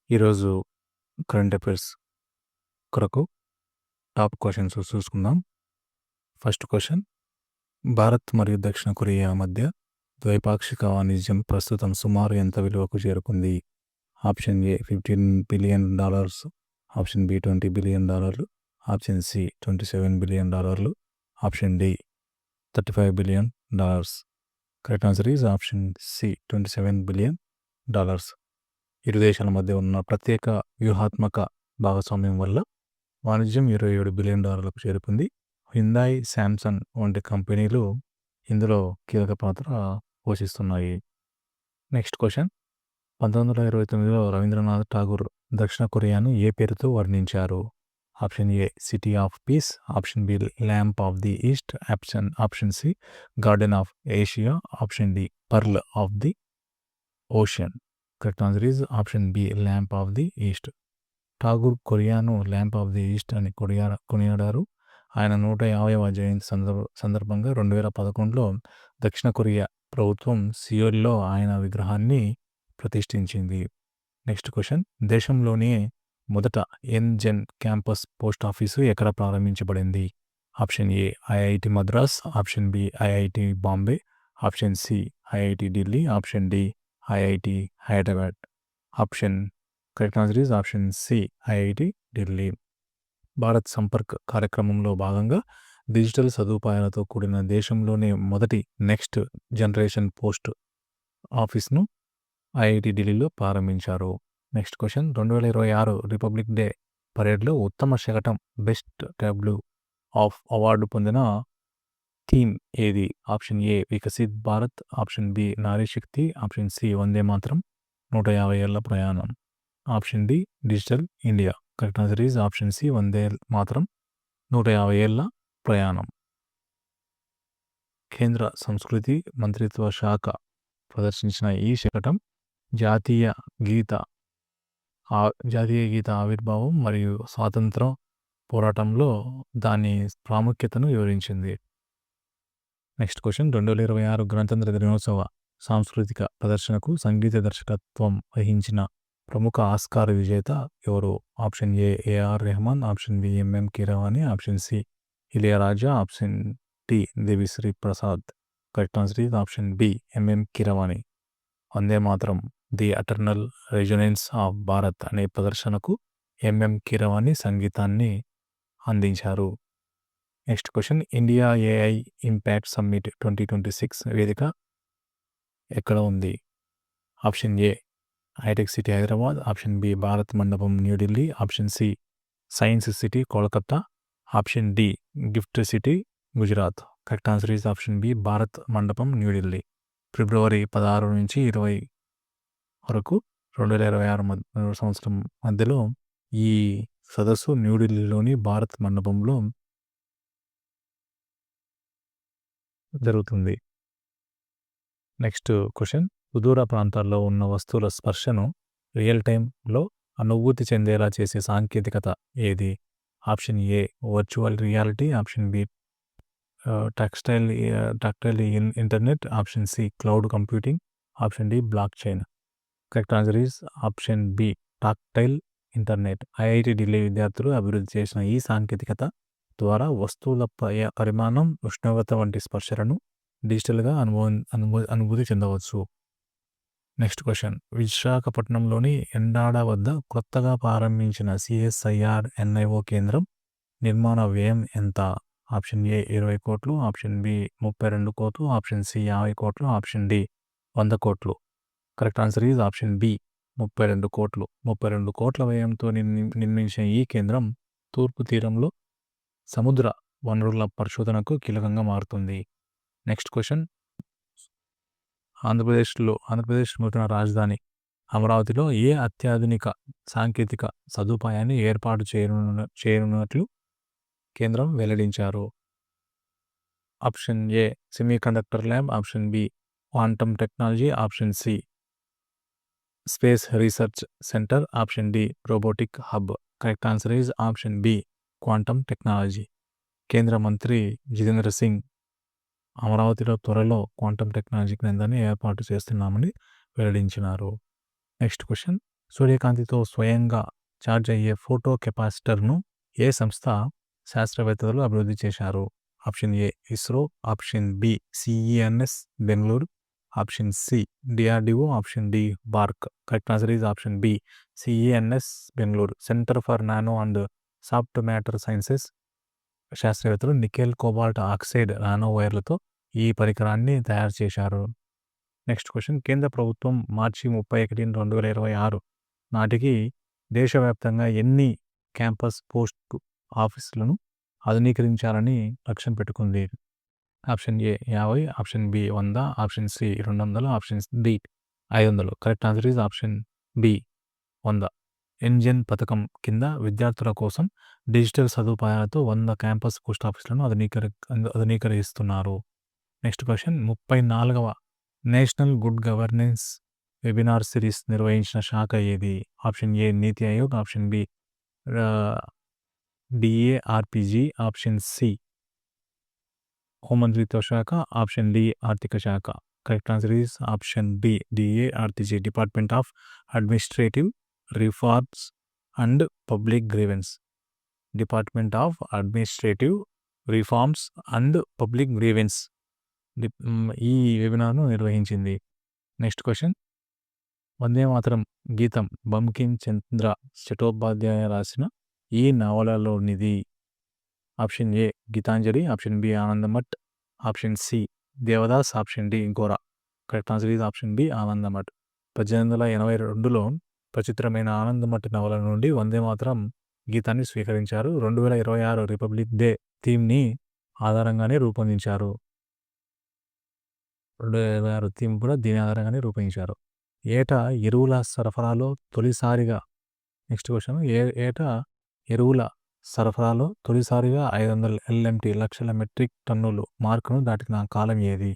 ఈరోజు current affairs కొరకు top questions చూసుకుందాం. ఫస్ట్ క్వశ్చన్, భారత్ మరియు దక్షిణ కొరియా మధ్య ద్వైపాక్షిక వాణిజ్యం ప్రస్తుతం సుమారు ఎంత విలువకు చేరుకుంది? Option A $15 billion, option B $20 billion, option C $27 billion, option D $35 billion. Correct answer is option C $27 billion. ఇరు దేశాల మధ్య ఉన్న ప్రత్యేక వ్యూహాత్మక భాగస్వామ్యం వల్ల వాణిజ్యం $27 బిలియన్ చేరుకుంది. హ్యుందాయ్, శాంసంగ్ వంటి కంపెనీలు ఇందులో కీలక పాత్ర పోషిస్తున్నాయి. నెక్స్ట్ క్వశ్చన్, 1929లో రవీంద్రనాథ్ ఠాగూర్ దక్షిణ కొరియాను ఏ పేరుతో వర్ణించారు? Option A city of peace, option B lamp of the east, option C garden of Asia, option D pearl of the ocean. Correct answer is option B lamp of the east. Tagore కొరియాను lamp of the east అని కొనియాడారు. ఆయన 150వ జయంతి సందర్భంగా 2011లో దక్షిణ Korea ప్రభుత్వం సియోల్లో ఆయన విగ్రహాన్ని ప్రతిష్ఠించింది. Next question, దేశంలోనే మొదట ఎన్జెన్ క్యాంపస్ పోస్ట్ ఆఫీసు ఎక్కడ ప్రారంభించబడింది? Option A IIT Madras, option B IIT Bombay, option C IIT Delhi, option D IIT Hyderabad. Correct answer is option C IIT Delhi. Bharat Sampark కార్యక్రమంలో భాగంగా డిజిటల్ సదుపాయాలతో కూడిన దేశంలోనే మొదటి నెక్స్ట్ జనరేషన్ పోస్ట్ ఆఫీస్ను ఐఐటి ఢిల్లీలో ప్రారంభించారు. నెక్స్ట్ క్వశ్చన్, 2026 రిపబ్లిక్ డే పరేడ్లో ఉత్తమ శకటం బెస్ట్ ట్యాబ్లూ ఆఫ్ అవార్డు పొందిన థీమ్ ఏది? Option A Viksit Bharat, option B Nari Shakti, option C Vande Mataram 150 ఏళ్ల ప్రయాణం, option D digital India. Correct answer is option C Vande Mataram 150 ఏళ్ల ప్రయాణం. కేంద్ర సంస్కృతి మంత్రిత్వ శాఖ ప్రదర్శించిన ఈ శకటం జాతీయ గీత ఆవిర్భావం మరియు స్వాతంత్ర పోరాటంలో దాని ప్రాముఖ్యతను వివరించింది. నెక్స్ట్ క్వశ్చన్, 2026 గణతంత్ర దినోత్సవ సాంస్కృతిక ప్రదర్శనకు సంగీత దర్శకత్వం వహించిన ప్రముఖ ఆస్కార్ విజేత ఎవరు? Option A AR Rahman, option B MM Keeravani, option C Ilaiyaraaja, option D Devi Sri Prasad. Correct answer is option B MM Keeravani. Vande Mataram the eternal resonance of Bharat అనే ప్రదర్శనకు ఎంఎం కీరవాణి సంగీతాన్ని అందించారు. Next question, India AI impact summit 2026 వేదిక ఎక్కడ ఉంది? Option A hitech city Hyderabad, option B Bharat Mandapam New Delhi, option C science city Kolkata, option D gift city Gujarat. Correct answer is option B Bharat Mandapam New Delhi. ఫిబ్రవరి 16 నుంచి 20 వరకు 2026 సంవత్సరం మధ్యలో ఈ సదస్సు న్యూఢిల్లీలోని భారత్ మండపంలో జరుగుతుంది. నెక్స్ట్ క్వశ్చన్, సుదూర ప్రాంతాల్లో ఉన్న వస్తువుల స్పర్శను రియల్ టైంలో అనుభూతి చెందేలా చేసే సాంకేతికత ఏది? Option A virtual reality, option B tactile internet, option C cloud computing, option D blockchain. Correct answer is option B tactile internet. IIT Delhi విద్యార్థులు అభివృద్ధి చేసిన ఈ సాంకేతికత ద్వారా వస్తువుల పరిమాణం, ఉష్ణోగ్రత వంటి స్పర్శలను డిజిటల్గా అనుభూతి చెందవచ్చు. నెక్స్ట్ క్వశ్చన్, విశాఖపట్నంలోని ఎండాడ వద్ద కొత్తగా ప్రారంభించిన సిఎస్ఐఆర్ ఎన్ఐఓ కేంద్రం నిర్మాణ వ్యయం ఎంత? ఆప్షన్ ఏ 20 కోట్లు, ఆప్షన్ బి 32 కోట్లు, ఆప్షన్ సి 50 కోట్లు, ఆప్షన్ డి 100 కోట్లు. Correct answer is option B 32 కోట్లు. 32 కోట్ల వ్యయంతో నిర్మించిన ఈ కేంద్రం తూర్పు తీరంలో సముద్ర వనరుల పరిశోధనకు కీలకంగా మారుతుంది. నెక్స్ట్ క్వశ్చన్, ఆంధ్రప్రదేశ్ నూతన రాజధాని అమరావతిలో ఏ అత్యాధునిక సాంకేతిక సదుపాయాన్ని ఏర్పాటు చేయనున్నట్లు కేంద్రం వెల్లడించారు? Option A semiconductor lab, option B quantum technology, option C space research centre, option D robotic hub. Correct answer is option B quantum technology. కేంద్ర మంత్రి జితేంద్ర సింగ్ అమరావతిలో త్వరలో క్వాంటమ్ టెక్నాలజీ కేంద్రాన్ని ఏర్పాటు చేస్తున్నామని వెల్లడించినారు. నెక్స్ట్ క్వశ్చన్, సూర్యకాంతితో స్వయంగా ఛార్జ్ అయ్యే ఫోటో కెపాసిటర్ను ఏ సంస్థ శాస్త్రవేత్తలు అభివృద్ధి చేశారు? Option A ISRO, option B CENS Bengaluru, option C DRDO, option D BARC. Correct answer is option B CENS Bengaluru. Centre for nano and soft matter sciences శాస్త్రవేత్తలు నికెల్ కోబాల్ట్ ఆక్సైడ్ నానో వైర్లతో ఈ పరికరాన్ని తయారు చేశారు. నెక్స్ట్ క్వశ్చన్, కేంద్ర ప్రభుత్వం మార్చి 31, 2026 నాటికి దేశవ్యాప్తంగా ఎన్ని క్యాంపస్ పోస్ట్ ఆఫీసులను ఆధునీకరించాలని లక్ష్యం పెట్టుకుంది? Option A 50, option B 100, option C 200, option D 500. Correct answer is option B 100. ఎన్జెన్ పథకం కింద విద్యార్థుల కోసం డిజిటల్ సదుపాయాలతో 100 క్యాంపస్ పోస్ట్ ఆఫీసులను ఆధునీకరిస్తున్నారు. నెక్స్ట్ క్వశ్చన్, 34వ national good governance webinar series నిర్వహించిన శాఖ ఏది? Option A NITI Aayog, option B DARPG, option C హోంమంత్రిత్వ శాఖ, ఆప్షన్ డి ఆర్థిక శాఖ. Correct answer is option B DARPG, department of administrative reforms and public grievance. Department of administrative reforms and public grievance ఈ వెబినార్ను నిర్వహించింది. Next question, Vande Mataram గీతం బంకిం చంద్ర చటోపాధ్యాయ రాసిన ఈ నవలలోనిది? Option A Gitanjali, option B Anandamath, option C Devdas, option D Gora. Correct answer is option B Anandamath. 1882లో ప్రచురితమైన ఆనందమఠ్ నవల నుండి వందే మాతరం గీతాన్ని స్వీకరించారు. 2026 రిపబ్లిక్ డే థీమ్ని ఆధారంగానే రూపొందించారు. 2026 థీమ్ కూడా దీని ఆధారంగానే రూపొందించారు. ఏటా ఎరువుల సరఫరాలో తొలిసారిగా నెక్స్ట్ క్వశ్చన్, ఏటా ఎరువుల సరఫరాలో తొలిసారిగా 500 LMT లక్షల మెట్రిక్ టన్నులు మార్కును దాటిన కాలం ఏది?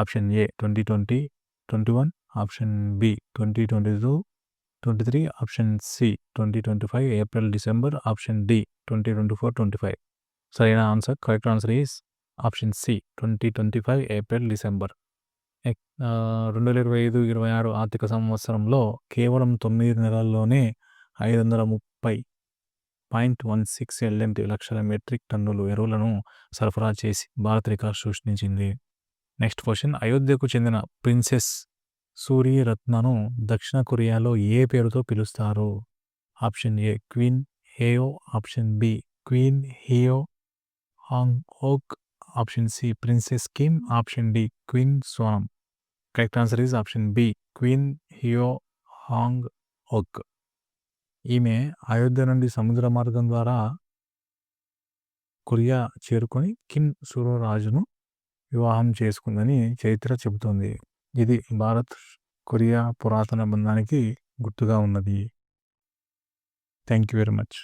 Option A 2020-21, option B 2022-23, option C 2025 April December, option D 2024-25. సరైన answer, correct answer is option C 2025 April December. 2025-26 ఆర్థిక సంవత్సరంలో కేవలం 9 నెలల్లోనే 530.16 LMT లక్షల మెట్రిక్ టన్నులు ఎరువులను సరఫరా చేసి భారత్ రికార్డు సృష్టించింది. నెక్స్ట్ క్వశ్చన్, అయోధ్యకు చెందిన ప్రిన్సెస్ సూరి రత్నను దక్షిణ కొరియాలో ఏ పేరుతో పిలుస్తారు? Option A queen Heo, option B queen Heo Hwang Ok, option C princess Kim, option D queen Sonam. Correct answer is option B queen Heo Hwang Ok. ఈమె అయోధ్య నుండి సముద్ర మార్గం ద్వారా కొరియా చేరుకొని కిమ్ సురోరాజును వివాహం చేసుకుందని చరిత్ర చెబుతోంది. ఇది భారత్ కొరియా పురాతన బంధానికి గుర్తుగా ఉన్నది. Thank you very much.